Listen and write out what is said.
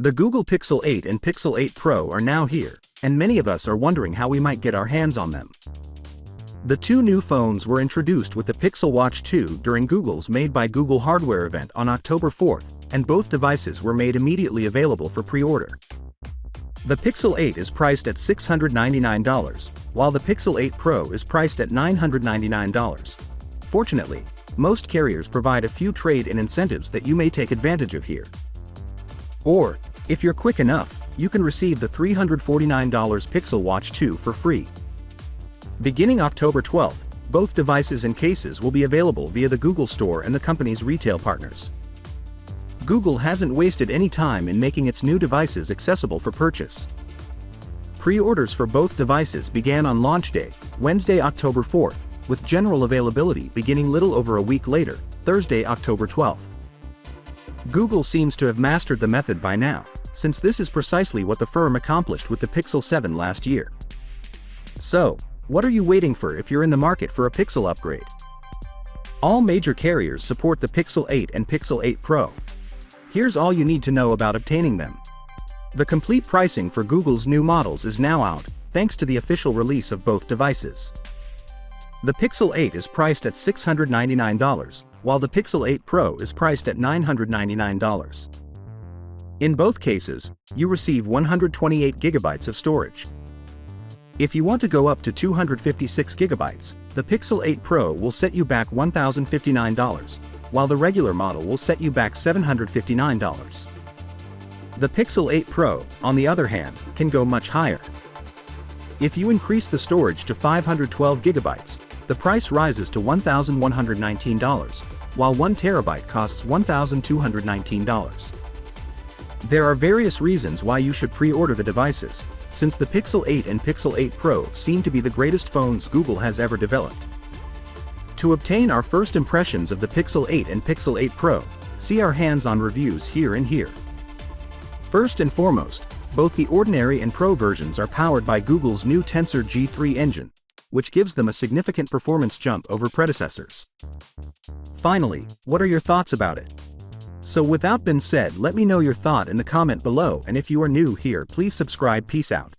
The Google Pixel 8 and Pixel 8 Pro are now here, and many of us are wondering how we might get our hands on them. The two new phones were introduced with the Pixel Watch 2 during Google's Made by Google hardware event on October 4th, and both devices were made immediately available for pre-order. The Pixel 8 is priced at $699, while the Pixel 8 Pro is priced at $999. Fortunately, most carriers provide a few trade-in incentives that you may take advantage of here. Or, if you're quick enough, you can receive the $349 Pixel Watch 2 for free. Beginning October 12th, both devices and cases will be available via the Google Store and the company's retail partners. Google hasn't wasted any time in making its new devices accessible for purchase. Pre-orders for both devices began on launch day, Wednesday, October 4th, with general availability beginning little over a week later, Thursday, October 12th. Google seems to have mastered the method by now, since this is precisely what the firm accomplished with the Pixel 7 last year. So, what are you waiting for if you're in the market for a Pixel upgrade? All major carriers support the Pixel 8 and Pixel 8 Pro. Here's all you need to know about obtaining them. The complete pricing for Google's new models is now out, thanks to the official release of both devices. The Pixel 8 is priced at $699, while the Pixel 8 Pro is priced at $999. In both cases, you receive 128 GB of storage. If you want to go up to 256 GB, the Pixel 8 Pro will set you back $1,059, while the regular model will set you back $759. The Pixel 8 Pro, on the other hand, can go much higher. If you increase the storage to 512 GB, the price rises to $1,119, while 1 TB costs $1,219. There are various reasons why you should pre-order the devices, since the Pixel 8 and Pixel 8 Pro seem to be the greatest phones Google has ever developed. To obtain our first impressions of the Pixel 8 and Pixel 8 Pro, see our hands-on reviews here and here. First and foremost, both the ordinary and Pro versions are powered by Google's new Tensor G3 engine, which gives them a significant performance jump over predecessors. Finally, what are your thoughts about it? So without being said, let me know your thought in the comment below, and if you are new here, please subscribe. Peace out.